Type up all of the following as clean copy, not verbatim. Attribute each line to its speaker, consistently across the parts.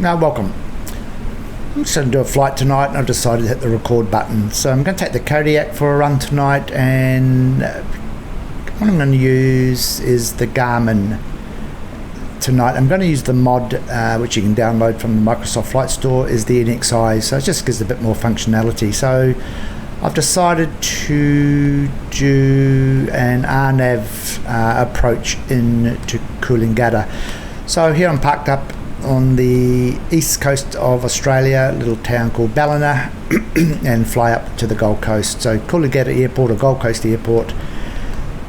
Speaker 1: Now welcome. I'm just going to do a flight tonight and I've decided to hit the record button. So I'm going to take the Kodiak for a run tonight, and what I'm going to use is the Garmin tonight. I'm going to use the mod which you can download from the Microsoft Flight Store, is the NXI, so it just gives a bit more functionality. So I've decided to do an Rnav approach into Kodiak. So here I'm parked up on the east coast of Australia, a little town called Ballina, and fly up to the Gold Coast. So Kodiak Airport or Gold Coast Airport,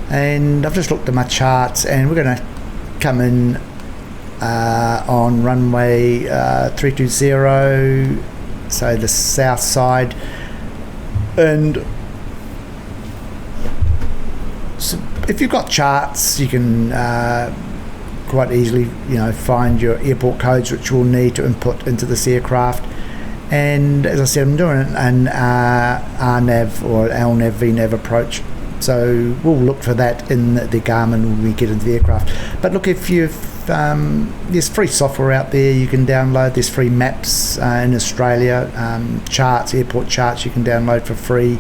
Speaker 1: and I've just looked at my charts, and we're going to come in on runway 320, so the south side, and so if you've got charts you can quite easily find your airport codes which we'll need to input into this aircraft. And as I said, I'm doing an Rnav or LNAV VNAV approach, so we'll look for that in the Garmin when we get into the aircraft. But look, if you've there's free software out there you can download. There's free maps in Australia, charts, airport charts you can download for free.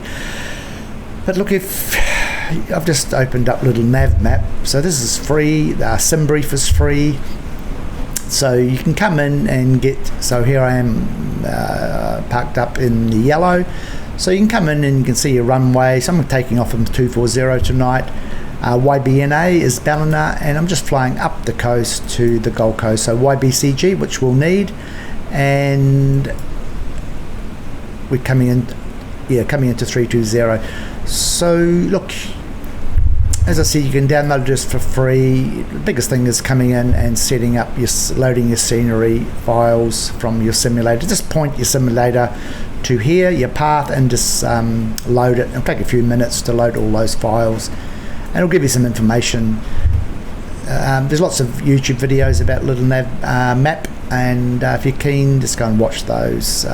Speaker 1: But look, if I've just opened up a little nav map, so this is free. SimBrief is free, so you can come in and get, so here I am parked up in the yellow, so you can come in and you can see your runway. So I'm taking off from 240 tonight. YBNA is Ballina, and I'm just flying up the coast to the Gold Coast, so YBCG, which we'll need, and we're coming into 320. So look, as I said, you can download this for free. The biggest thing is coming in and setting up loading your scenery files from your simulator. Just point your simulator to here, your path, and just load it. It'll take a few minutes to load all those files, and it'll give you some information. There's lots of YouTube videos about Little Nav map, and if you're keen, just go and watch those.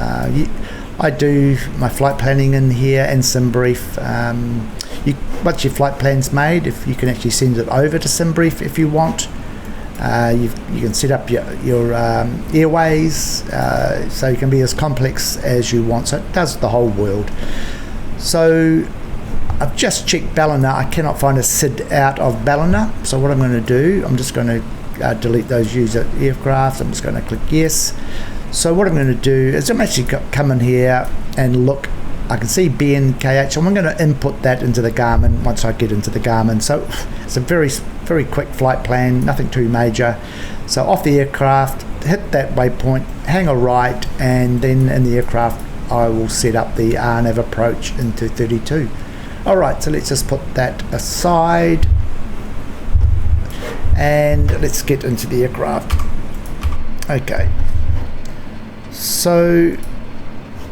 Speaker 1: I do my flight planning in here and SimBrief. Once your flight plan's made, if you can actually send it over to SimBrief if you want. You can set up your airways, so you can be as complex as you want. So it does the whole world. So I've just checked Ballina. I cannot find a SID out of Ballina. So what I'm going to do, I'm just going to delete those user aircraft. I'm just going to click yes. So what I'm going to do is I'm actually come in here and look. I can see BNKH, and I'm going to input that into the Garmin once I get into the Garmin. So it's a very, very quick flight plan, nothing too major. So off the aircraft, hit that waypoint, hang a right, and then in the aircraft I will set up the Rnav approach into 32. Alright, so let's just put that aside, and let's get into the aircraft. Okay. So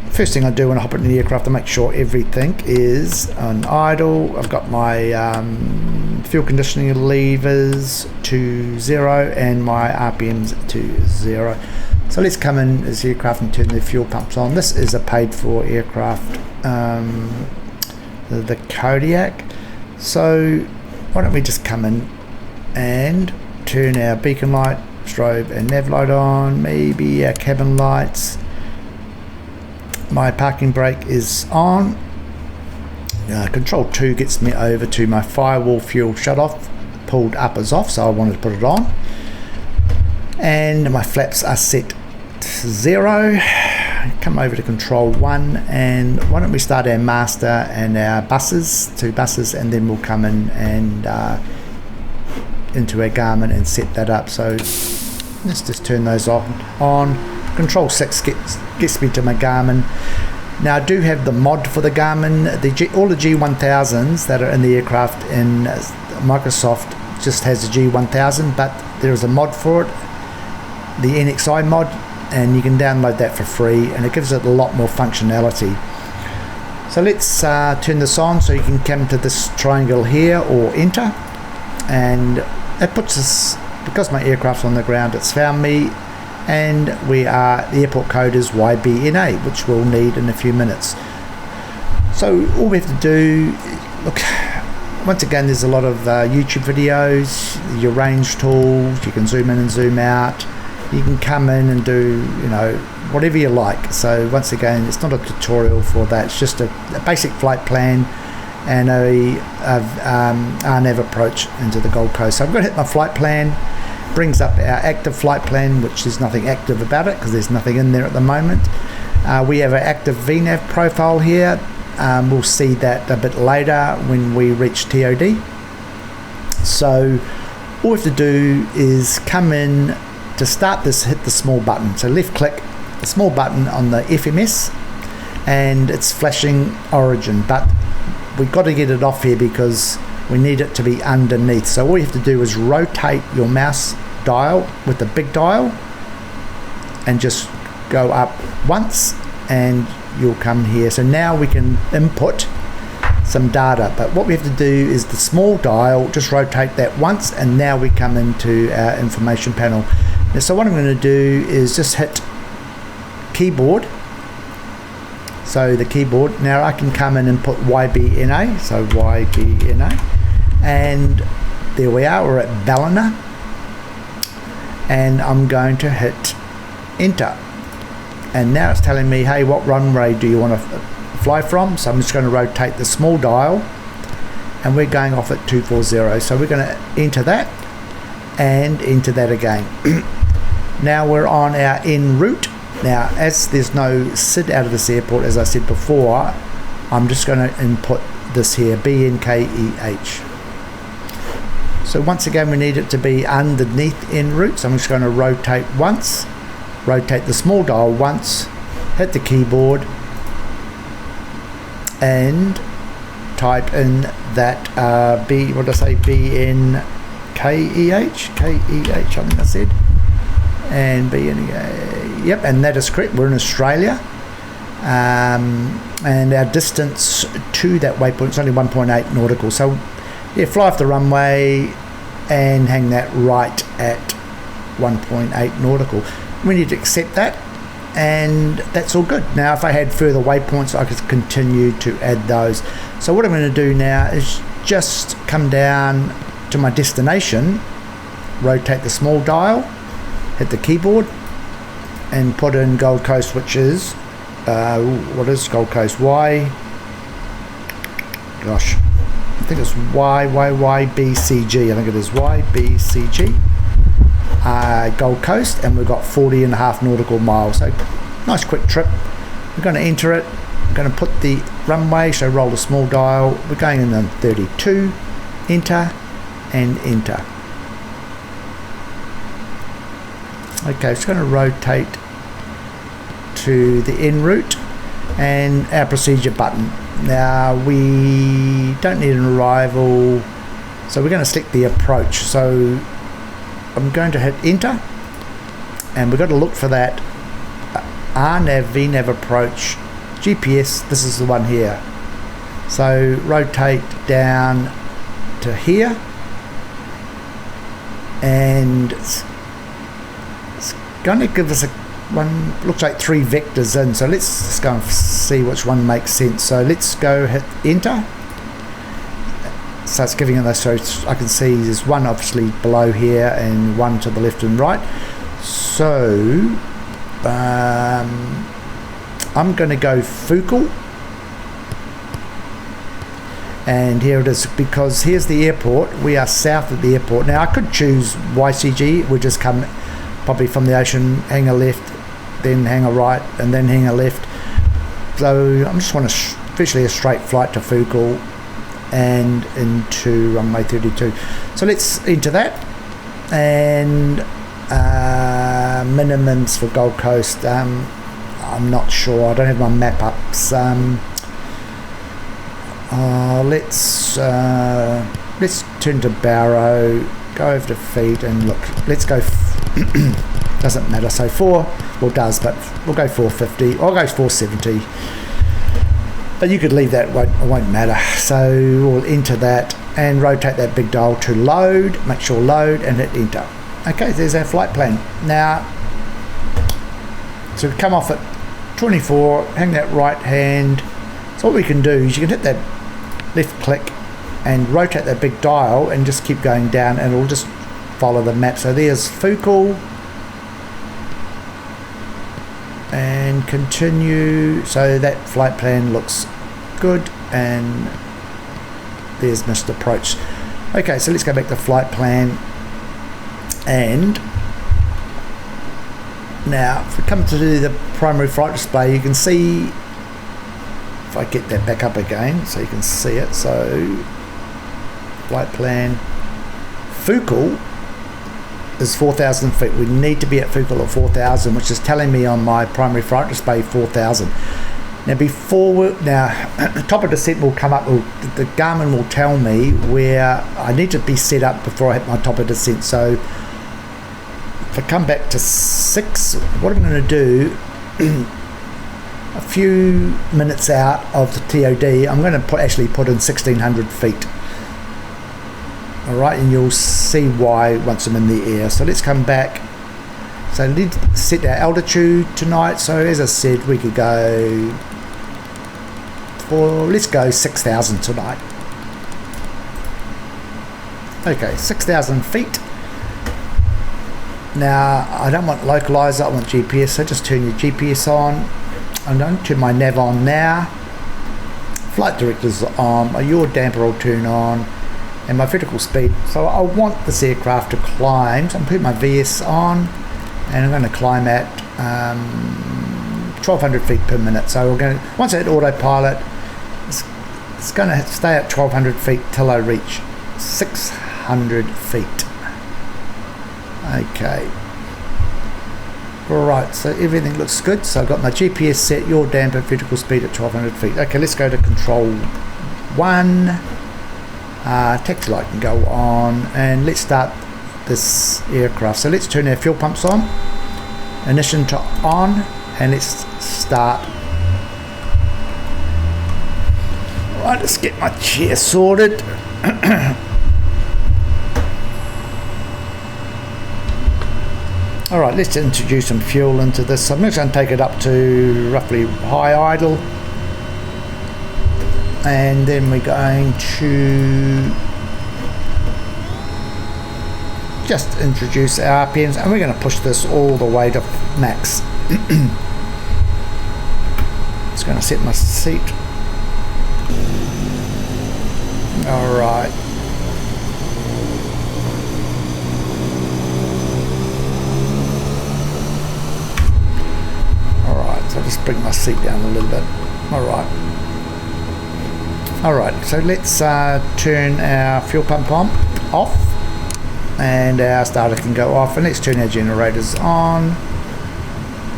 Speaker 1: first thing I do when I hop into the aircraft, to make sure everything is on idle. I've got my fuel conditioning levers to 0 and my RPMs to 0. So let's come in as the aircraft and turn the fuel pumps on. This is a paid for aircraft, the Kodiak. So why don't we just come in and turn our beacon light, strobe and nav light on, maybe our cabin lights. My parking brake is on. Control 2 gets me over to my firewall fuel shut off. Pulled up is off, so I wanted to put it on. And my flaps are set to 0. Come over to control 1, and why don't we start our master and our buses, 2 buses, and then we'll come in and into our Garmin and set that up. So let's just turn those on. Control 6 gets me to my Garmin. Now I do have the mod for the Garmin. All the G1000s that are in the aircraft in Microsoft just has the G1000, but there is a mod for it, the NXI mod, and you can download that for free, and it gives it a lot more functionality. So let's turn this on, so you can come to this triangle here or enter, and it puts us, because my aircraft's on the ground, it's found me, and the airport code is YBNA, which we'll need in a few minutes. So all we have to do, look, once again, there's a lot of YouTube videos, your range tools, you can zoom in and zoom out, you can come in and do, you know, whatever you like. So once again, it's not a tutorial for that, it's just a basic flight plan and a Rnav approach into the Gold Coast. So I'm going to hit my flight plan, brings up our active flight plan, which there's nothing active about it because there's nothing in there at the moment. We have an active VNAV profile here. We'll see that a bit later when we reach TOD. So all we have to do is come in to start this, hit the small button. So left click the small button on the FMS and it's flashing origin, but we've got to get it off here because we need it to be underneath. So all you have to do is rotate your mouse dial with the big dial and just go up once and you'll come here. So now we can input some data, but what we have to do is the small dial, just rotate that once and now we come into our information panel. Now, so what I'm going to do is just hit keyboard. So the keyboard, now I can come in and put YBNA, so YBNA, and there we are, we're at Ballina, and I'm going to hit enter. And now it's telling me, hey, what runway do you want to fly from? So I'm just going to rotate the small dial and we're going off at 240. So we're going to enter that and enter that again. Now we're on our en route. Now as there's no SID out of this airport, as I said before, I'm just going to input this here, BNKEH. So once again we need it to be underneath en route, so I'm just going to rotate once, rotate the small dial once, hit the keyboard and type in that BNKEH, I think I said, and BNKEH, yep, and that is correct. We're in Australia, and our distance to that waypoint is only 1.8 nautical. So yeah, fly off the runway and hang that right at 1.8 nautical. We need to accept that, and that's all good. Now if I had further waypoints I could continue to add those. So what I'm going to do now is just come down to my destination, rotate the small dial, hit the keyboard and put in Gold Coast, which is what is Gold Coast? I think it's YBCG. I think it is YBCG, Gold Coast, and we've got 40.5 nautical miles. So nice quick trip. We're going to enter it. I'm going to put the runway, so roll the small dial. We're going in on 32, enter and enter. Okay, it's going to rotate to the en route and our procedure button. Now we don't need an arrival, so we're going to select the approach. So I'm going to hit enter and we've got to look for that Rnav VNAV approach GPS. This is the one here. So rotate down to here and it's going to give us a one, looks like 3 vectors in, so let's just go and see which one makes sense. So let's go hit enter. So it's giving us, so I can see there's one obviously below here and one to the left and right. So I'm going to go focal, and here it is, because here's the airport. We are south of the airport. Now I could choose YCG, we just come probably from the ocean, hang a left, then hang a right, and then hang a left. So I just want virtually a straight flight to focal and into runway 32. So let's enter that, and minimums for Gold Coast, I'm not sure, I don't have my map up. Let's turn to Barrow, go over to feet and look, let's go doesn't matter, so 4, well does, but we'll go 450, I'll go 470, but you could leave that, it won't matter. So we'll enter that and rotate that big dial to load, make sure load and hit enter. Okay, there's our flight plan. Now so come off at 24, hang that right hand. So what we can do is you can hit that left click and rotate that big dial and just keep going down and it'll just follow the map. So there's focal, and continue. So that flight plan looks good, and there's missed approach. Okay, so let's go back to flight plan, and now if we come to the primary flight display, you can see, if I get that back up again so you can see it, so flight plan, Focal is 4,000 feet. We need to be at Focal at 4,000, which is telling me on my primary flight display 4,000. Now the top of descent will come up, the Garmin will tell me where I need to be set up before I hit my top of descent. So if I come back to 6, what I'm going to do, a few minutes out of the TOD, I'm going to actually put in 1,600 feet. Alright, and you'll see why once I'm in the air. So let's come back. So let's set our altitude tonight. So as I said, we could go for, let's go 6,000 tonight. Okay, 6,000 feet. Now I don't want localizer, I want GPS, so just turn your GPS on. I'm going to turn my nav on now. Flight director's on, your damper will turn on, and my vertical speed. So I want this aircraft to climb, so I'm putting my VS on, and I'm going to climb at 1,200 feet per minute. So we're going to, once I hit autopilot, it's going to stay at 1,200 feet till I reach 600 feet. Okay. Alright, so everything looks good. So I've got my GPS set, your damper, vertical speed at 1,200 feet. Okay, let's go to control 1. Taxi light can go on, and let's start this aircraft. So let's turn our fuel pumps on, ignition to on, and let's start. Right, let's get my chair sorted. Alright, let's introduce some fuel into this. I'm just going to take it up to roughly high idle, and then we're going to just introduce our RPMs, and we're going to push this all the way to max. Just going to set my seat. Alright. Alright, so I'll just bring my seat down a little bit. Alright, so let's turn our fuel pump off, and our starter can go off, and let's turn our generators on.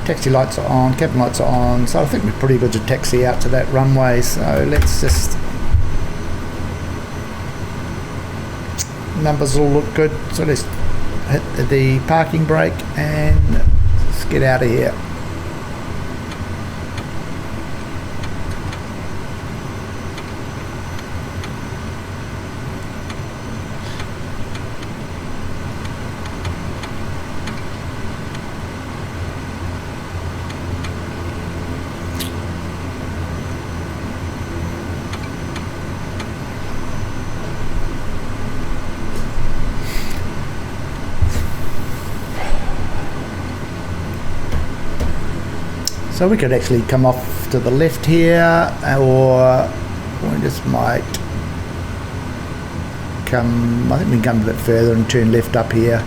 Speaker 1: Taxi lights are on, cabin lights are on, so I think we're pretty good to taxi out to that runway. So let's just, numbers all look good, so let's hit the parking brake and let's get out of here. So we could actually come off to the left here, or we just might come, I think we can come a bit further and turn left up here.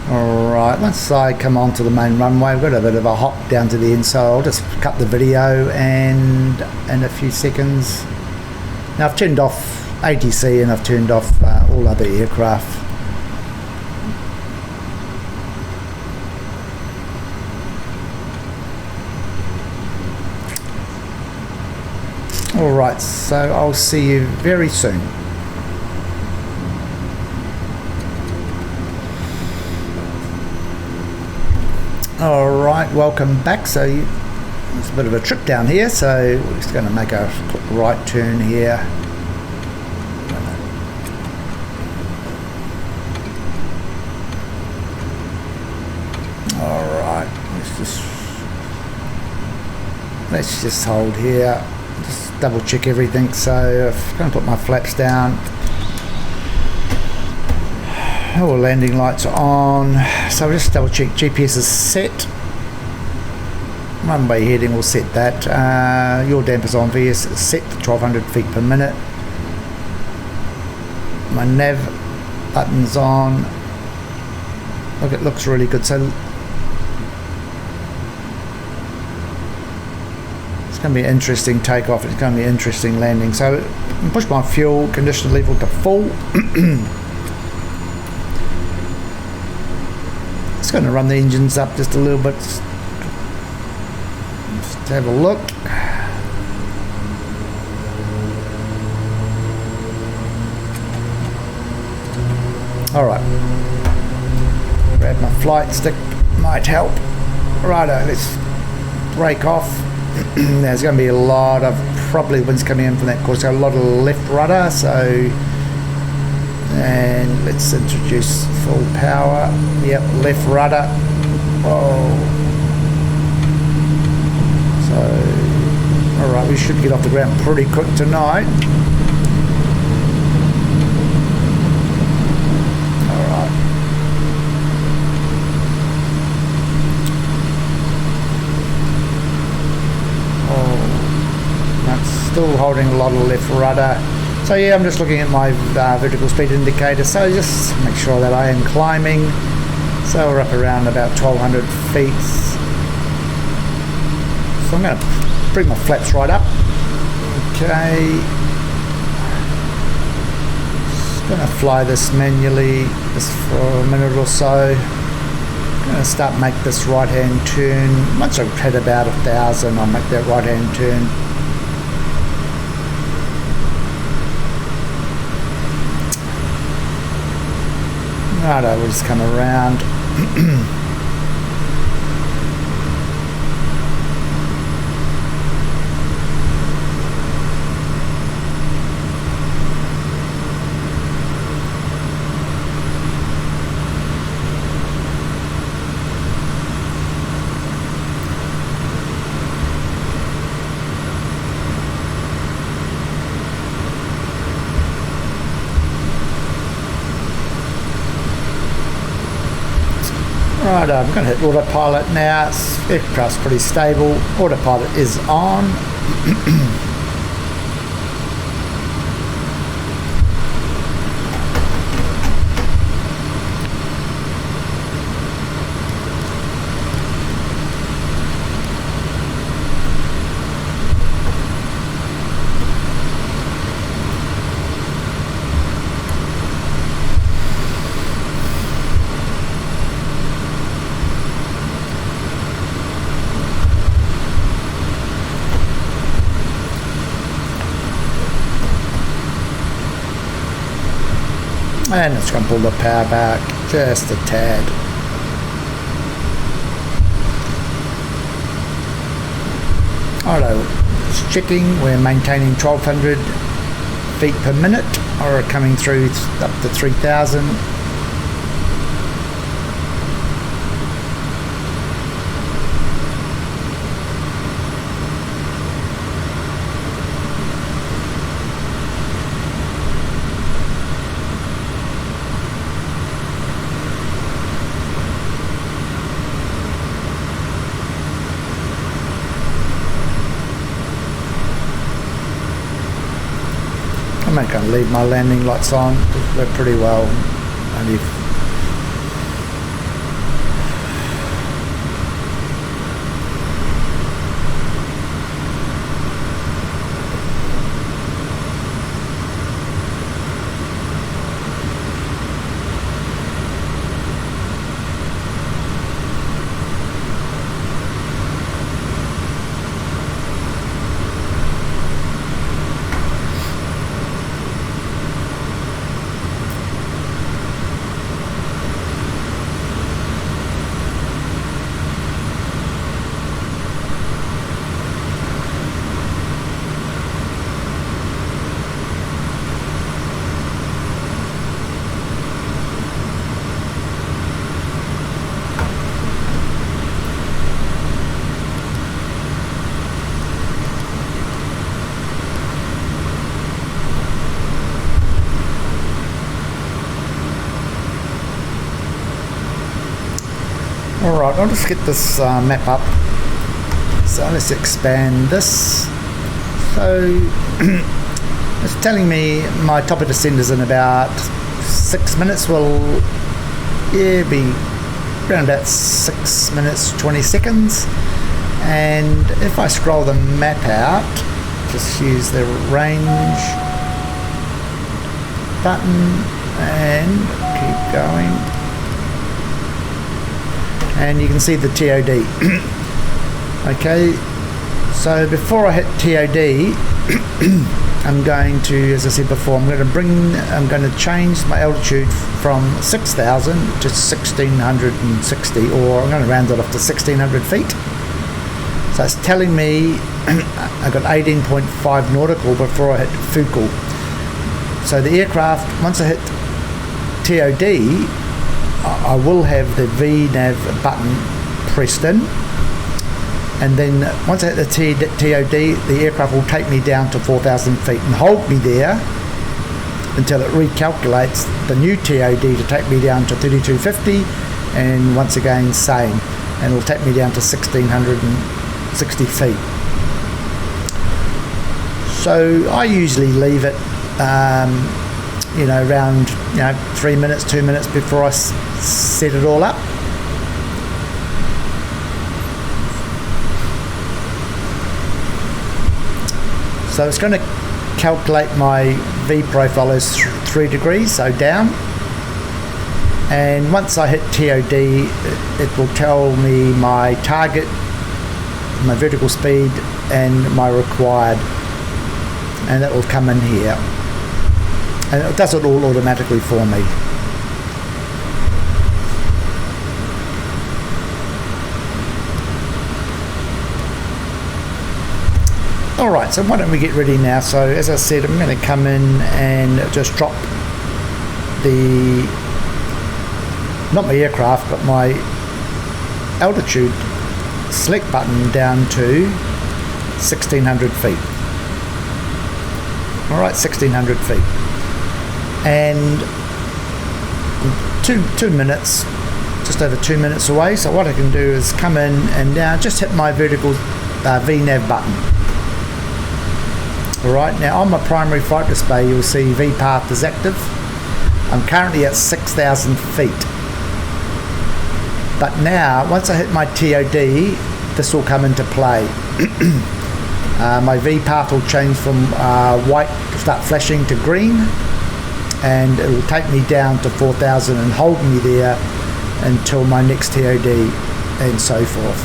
Speaker 1: Alright, once I come onto the main runway, I've got a bit of a hop down to the end, so I'll just cut the video and in a few seconds. Now I've turned off ATC and I've turned off all other aircraft. Alright, so I'll see you very soon. Alright, welcome back. So It's a bit of a trip down here, so we're just going to make a quick right turn here. Alright, let's just hold here, just double check everything. So I'm going to put my flaps down. All landing lights are on, so we'll just double check GPS is set. Runway heading, we'll set that. Your dampers on VS set to 1200 feet per minute. My nav button's on. Look, it looks really good. So it's going to be an interesting takeoff. It's going to be an interesting landing. So push my fuel condition level to full. It's going to run the engines up just a little bit. Just have a look. Alright. Grab my flight stick, might help. Righto, let's brake off. There's going to be a lot of probably winds coming in from that course. Got a lot of left rudder, so. And let's introduce full power. Yep, left rudder. Whoa. So, alright, we should get off the ground pretty quick tonight. Alright. Oh, that's still holding a lot of left rudder. So yeah, I'm just looking at my vertical speed indicator, so just make sure that I am climbing. So we're up around about 1200 feet. So I'm going to bring my flaps right up. Okay. Just going to fly this manually just for a minute or so. I'm going to start make this right hand turn. Once I've hit about 1,000, I'll make that right hand turn. Righto, we'll just come around. Right, I'm going to hit autopilot now. Aircraft's pretty stable. Autopilot is on. And it's going to pull the power back just a tad. Alright, it's checking. We're maintaining 1200 feet per minute, or coming through up to 3000. I'm not going to leave my landing lights on. They're pretty well. Only Alright, I'll just get this map up. So let's expand this. So it's telling me my top of descent is in about 6 minutes. Well, yeah, be around about 6 minutes 20 seconds. And if I scroll the map out, just use the range button and keep going, and you can see the TOD. Okay, so before I hit TOD, I'm going to, as I said before, I'm going to change my altitude from 6,000 to 1,660, or I'm going to round it off to 1,600 feet. So it's telling me I got 18.5 nautical before I hit focal. So the aircraft, once I hit TOD, I will have the VNAV button pressed in, and then once I hit the TOD, the aircraft will take me down to 4,000 feet and hold me there until it recalculates the new TOD to take me down to 3250, and once again same, and it'll take me down to 1,660 feet. So I usually leave it around 3 minutes, 2 minutes before I set it all up. So it's going to calculate my V profile as 3 degrees, so down. And once I hit TOD, it will tell me my target, my vertical speed, and my required, and that will come in here. And it does it all automatically for me. Alright, so why don't we get ready now? So as I said, I'm going to come in and just drop not my aircraft, but my altitude select button down to 1,600 feet. Alright, 1,600 feet. And 2 minutes, just over 2 minutes away. So what I can do is come in and now just hit my vertical VNAV button. Alright, now on my primary flight display you'll see VPath is active. I'm currently at 6,000 feet. But now, once I hit my TOD, this will come into play. My VPath will change from white to start flashing to green, and it will take me down to 4,000 and hold me there until my next TOD, and so forth.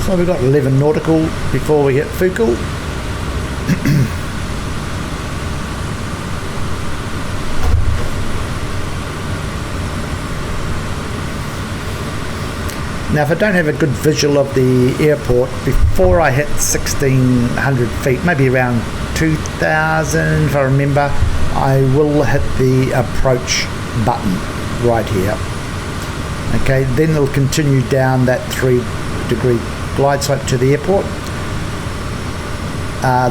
Speaker 1: So we've got 11 nautical before we hit focal. Now if I don't have a good visual of the airport before I hit 1,600 feet, maybe around 2,000 if I remember, I will hit the approach button right here. Okay, then it'll continue down that 3-degree glide slope to the airport.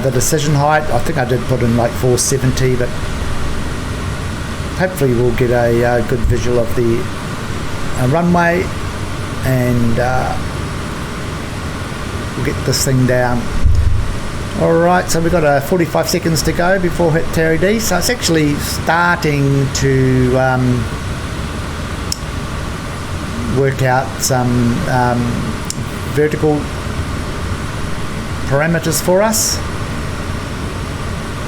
Speaker 1: The decision height, I think I did put in like 470, but hopefully we'll get a good visual of the runway, and we'll get this thing down. Alright, so we've got 45 seconds to go before hit TOD, so it's actually starting to work out some vertical parameters for us.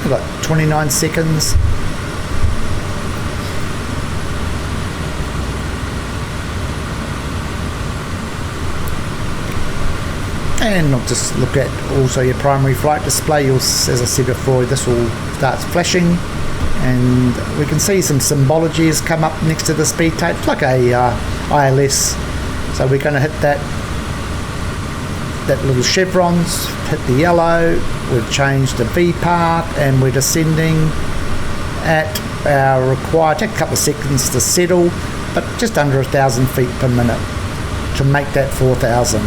Speaker 1: We've got 29 seconds. And I'll just look at also your primary flight display. You'll, as I said before, this will start flashing, and we can see some symbology has come up next to the speed tape. It's like a ILS. So we're going to hit that little chevrons, hit the yellow, we've changed the V path, and we're descending, at our required, take a couple of seconds to settle, but just under 1,000 feet per minute to make that 4,000.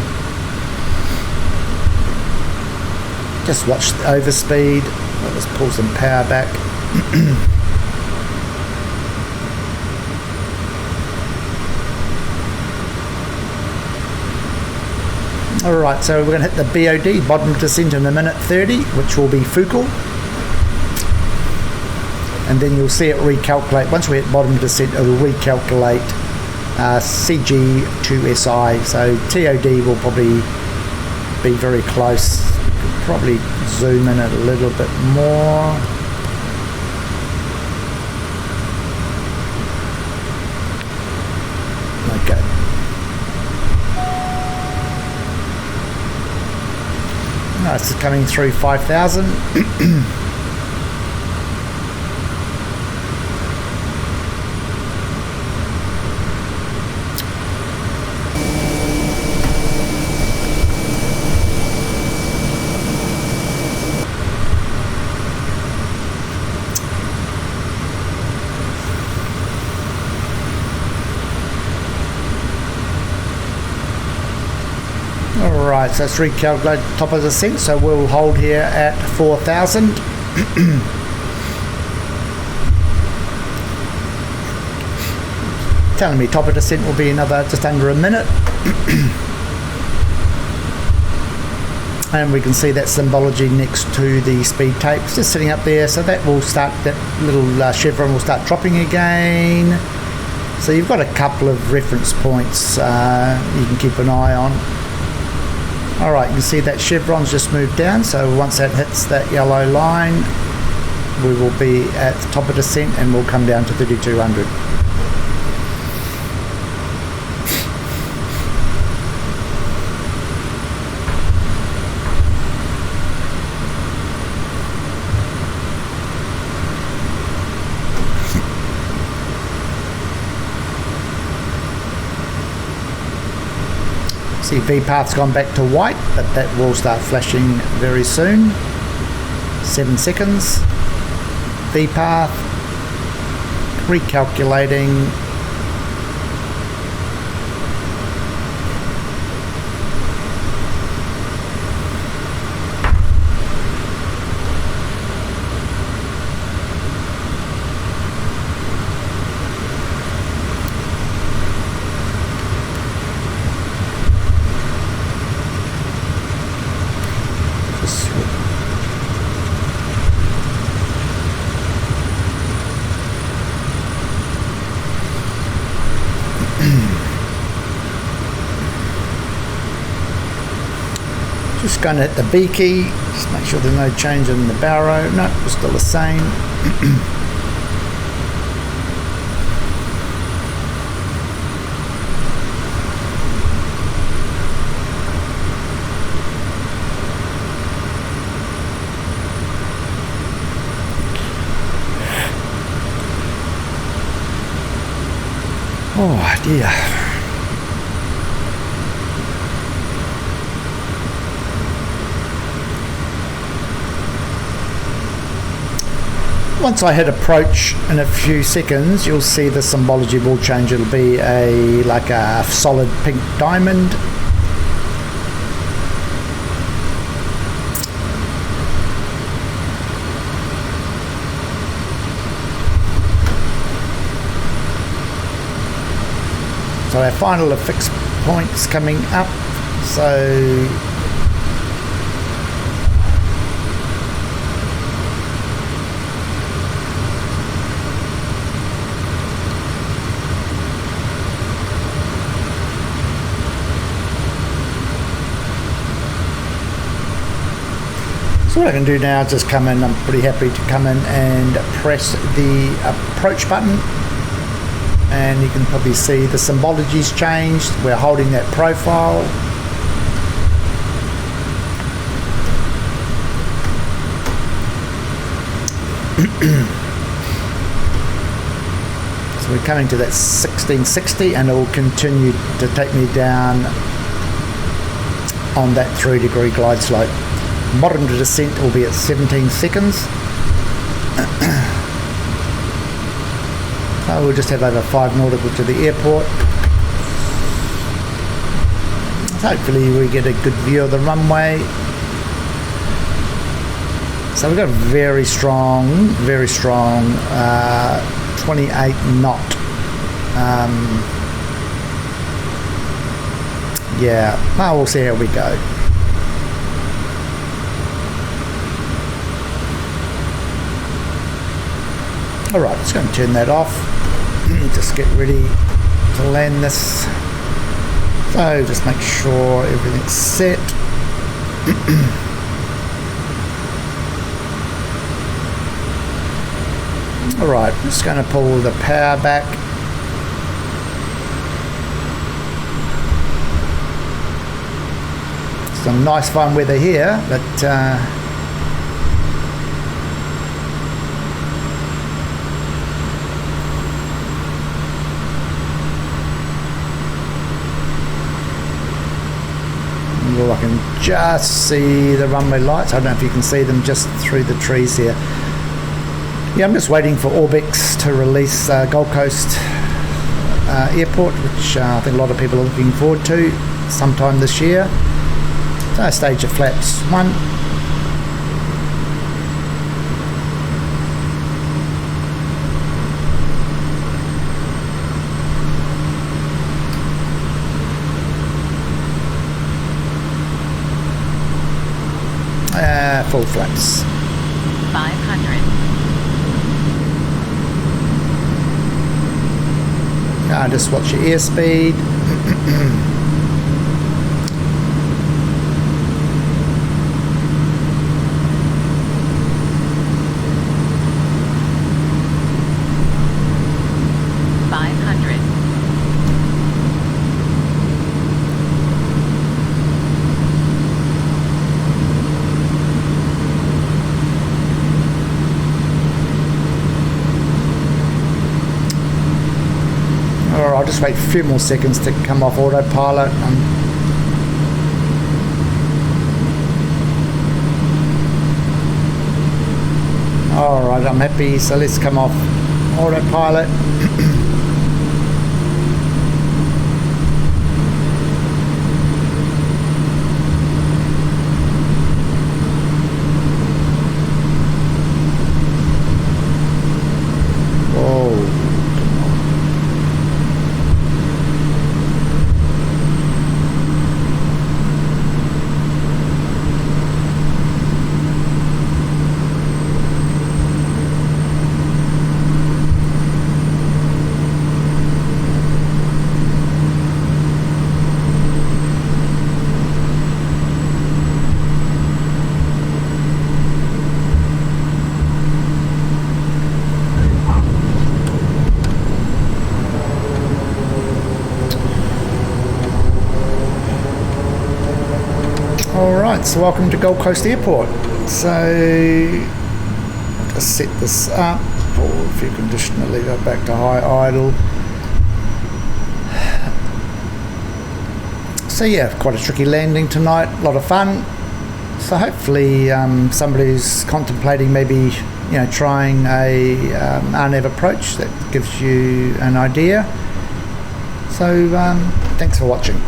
Speaker 1: Just watch the overspeed. I'll just pull some power back. Alright, so we're going to hit the BOD, bottom descent, in a minute 30, which will be Fukel. And then you'll see it recalculate. Once we hit bottom descent, it'll recalculate CG to SI. So TOD will probably be very close. Probably zoom in it a little bit more. Okay. No, it's coming through 5,000. Alright, so it's recalculated top of the descent, so we'll hold here at 4,000. Telling me top of descent will be another just under a minute. And we can see that symbology next to the speed tape. It's just sitting up there, so that will start, that little chevron will start dropping again. So you've got a couple of reference points you can keep an eye on. Alright, you can see that chevron's just moved down, so once that hits that yellow line, we will be at the top of descent and we'll come down to 3,200. See, V-path's gone back to white, but that will start flashing very soon. 7 seconds. V-path. Recalculating. Just going to hit the B key, just make sure there's no change in the barrow. No, it's still the same. Oh dear. Once I hit approach in a few seconds, you'll see the symbology will change. It'll be like a solid pink diamond. So our final affix point's coming up. So So what I can do now is just come in. I'm pretty happy to come in and press the approach button, and you can probably see the symbology's changed. We're holding that profile. So we're coming to that 1660, and it will continue to take me down on that 3-degree glide slope. Bottom to descent will be at 17 seconds. So we'll just head over 5 nautical to the airport. So hopefully we get a good view of the runway. So we've got a very strong 28 knot. Yeah, well, we'll see how we go. Alright, just going to turn that off. Just get ready to land this. So just make sure everything's set. Alright, I'm just going to pull the power back. Some nice fine weather here, but well, I can just see the runway lights. I don't know if you can see them just through the trees here. Yeah, I'm just waiting for Orbix to release Gold Coast Airport, which I think a lot of people are looking forward to sometime this year. So stage of flaps 1. Full flaps.
Speaker 2: 500.
Speaker 1: Just watch your airspeed. I'll just wait a few more seconds to come off autopilot. Alright, I'm happy, so let's come off autopilot. Alright, so welcome to Gold Coast Airport. So, I'll just set this up, or if you can conditionally go back to high idle. So yeah, quite a tricky landing tonight, a lot of fun. So hopefully somebody's contemplating maybe trying a Rnav approach that gives you an idea. So thanks for watching.